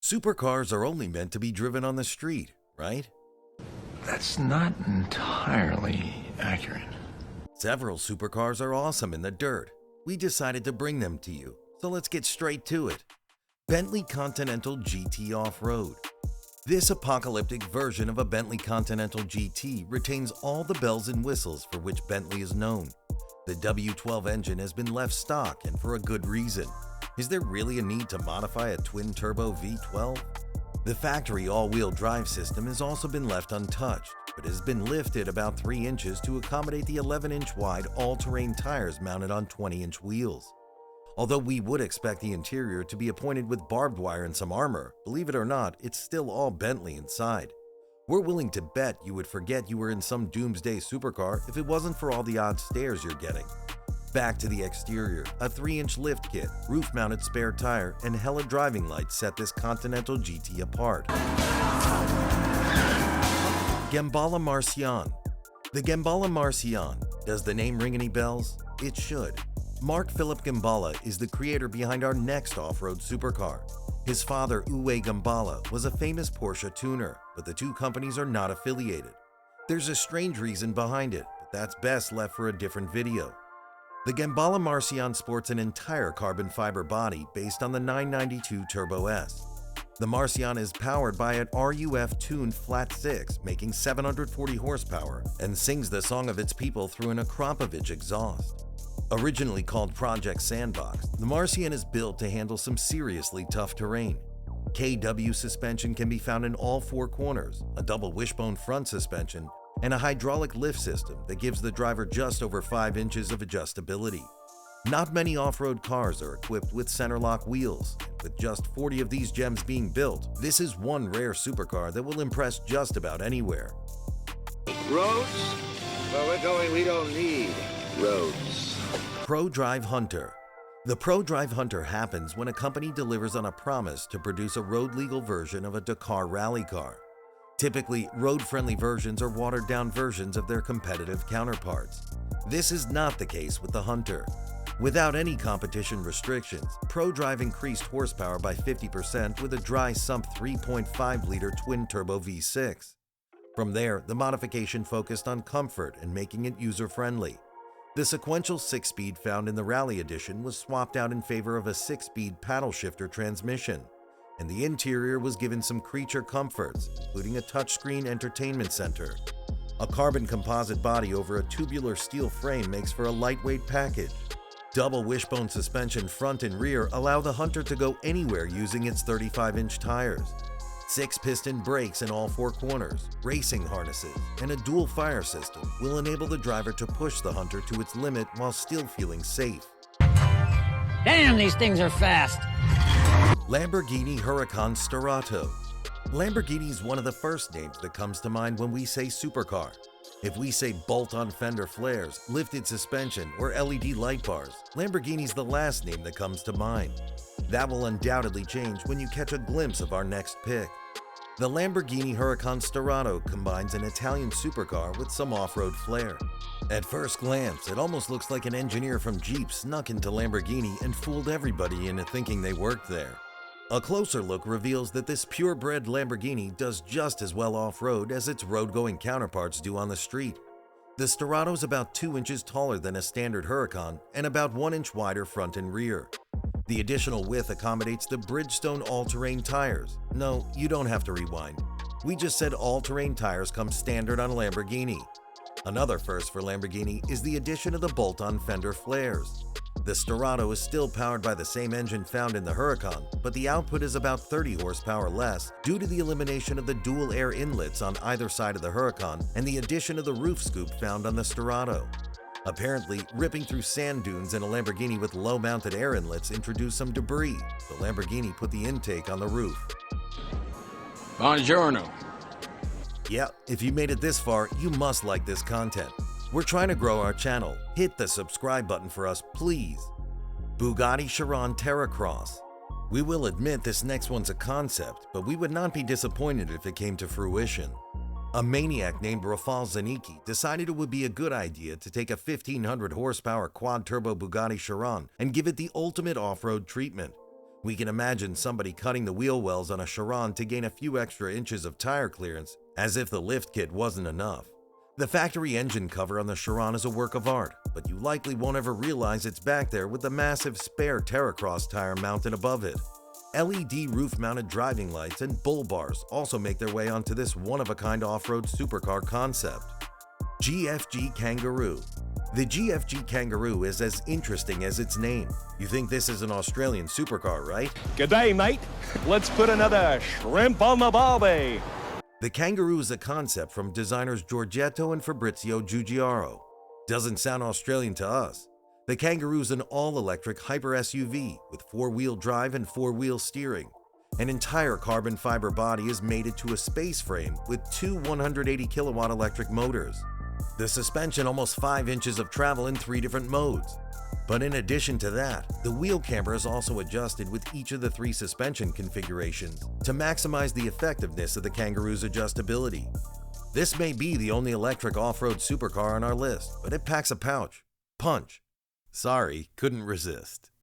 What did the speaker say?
Supercars are only meant to be driven on the street, right? That's not entirely accurate. Several supercars are awesome in the dirt. We decided to bring them to you, so let's get straight to it. Bentley Continental GT Off-Road. This apocalyptic version of a Bentley Continental GT retains all the bells and whistles for which Bentley is known. The W12 engine has been left stock, and for a good reason. Is there really a need to modify a twin-turbo V12? The factory all-wheel drive system has also been left untouched, but has been lifted about 3 inches to accommodate the 11-inch wide all-terrain tires mounted on 20-inch wheels. Although we would expect the interior to be appointed with barbed wire and some armor, believe it or not, it's still all Bentley inside. We're willing to bet you would forget you were in some doomsday supercar if it wasn't for all the odd stares you're getting. Back to the exterior, a 3-inch lift kit, roof-mounted spare tire, and hella driving lights set this Continental GT apart. Gemballa Marsien. The Gemballa Marsien. Does the name ring any bells? It should. Mark Philip Gemballa is the creator behind our next off-road supercar. His father, Uwe Gemballa, was a famous Porsche tuner, but the two companies are not affiliated. There's a strange reason behind it, but that's best left for a different video. The Gemballa Marsien sports an entire carbon fiber body based on the 992 Turbo S. The Marsien is powered by an RUF-tuned flat 6, making 740 horsepower, and sings the song of its people through an Akrapovic exhaust. Originally called Project Sandbox, the Marsien is built to handle some seriously tough terrain. KW suspension can be found in all 4 corners, a double wishbone front suspension, and a hydraulic lift system that gives the driver just over 5 inches of adjustability. Not many off-road cars are equipped with center-lock wheels, and with just 40 of these gems being built, this is one rare supercar that will impress just about anywhere. Roads? Where we're going, we don't need roads. Prodrive Hunter. The Prodrive Hunter happens when a company delivers on a promise to produce a road-legal version of a Dakar rally car. Typically, road-friendly versions are watered-down versions of their competitive counterparts. This is not the case with the Hunter. Without any competition restrictions, Prodrive increased horsepower by 50% with a dry sump 3.5-liter twin-turbo V6. From there, the modification focused on comfort and making it user-friendly. The sequential 6-speed found in the Rally Edition was swapped out in favor of a 6-speed paddle shifter transmission, and the interior was given some creature comforts, including a touchscreen entertainment center. A carbon composite body over a tubular steel frame makes for a lightweight package. Double wishbone suspension front and rear allow the Hunter to go anywhere using its 35-inch tires. 6-piston brakes in all 4 corners, racing harnesses, and a dual fire system will enable the driver to push the Hunter to its limit while still feeling safe. Damn, these things are fast! Lamborghini Huracan Sterrato. Lamborghini is one of the first names that comes to mind when we say supercar. If we say bolt-on fender flares, lifted suspension, or LED light bars, Lamborghini's the last name that comes to mind. That will undoubtedly change when you catch a glimpse of our next pick. The Lamborghini Huracan Sterrato combines an Italian supercar with some off-road flair. At first glance, it almost looks like an engineer from Jeep snuck into Lamborghini and fooled everybody into thinking they worked there. A closer look reveals that this purebred Lamborghini does just as well off-road as its road-going counterparts do on the street. The Sterrato is about 2 inches taller than a standard Huracan and about 1 inch wider front and rear. The additional width accommodates the Bridgestone all-terrain tires. No, you don't have to rewind. We just said all-terrain tires come standard on Lamborghini. Another first for Lamborghini is the addition of the bolt-on fender flares. The Sterrato is still powered by the same engine found in the Huracan, but the output is about 30 horsepower less due to the elimination of the dual air inlets on either side of the Huracan and the addition of the roof scoop found on the Sterrato. Apparently, ripping through sand dunes in a Lamborghini with low-mounted air inlets introduced some debris, so Lamborghini put the intake on the roof. Buongiorno. Yeah, if you made it this far, you must like this content. We're trying to grow our channel. Hit the subscribe button for us, please. Bugatti Chiron Terracross. We will admit this next one's a concept, but we would not be disappointed if it came to fruition. A maniac named Rafal Zanicki decided it would be a good idea to take a 1500 horsepower quad-turbo Bugatti Chiron and give it the ultimate off-road treatment. We can imagine somebody cutting the wheel wells on a Chiron to gain a few extra inches of tire clearance, as if the lift kit wasn't enough. The factory engine cover on the Chiron is a work of art, but you likely won't ever realize it's back there with the massive spare Terracross tire mounted above it. LED roof-mounted driving lights and bull bars also make their way onto this one-of-a-kind off-road supercar concept. GFG Kangaroo. The GFG Kangaroo is as interesting as its name. You think this is an Australian supercar, right? G'day, mate. Let's put another shrimp on the barbie. The Kangaroo is a concept from designers Giorgetto and Fabrizio Giugiaro. Doesn't sound Australian to us. The Kangaroo is an all-electric hyper SUV with four-wheel drive and four-wheel steering. An entire carbon fiber body is mated to a space frame with two 180-kilowatt electric motors. The suspension almost 5 inches of travel in 3 different modes. But in addition to that, the wheel camber is also adjusted with each of the 3 suspension configurations to maximize the effectiveness of the Kangaroo's adjustability. This may be the only electric off-road supercar on our list, but it packs a punch. Sorry, couldn't resist.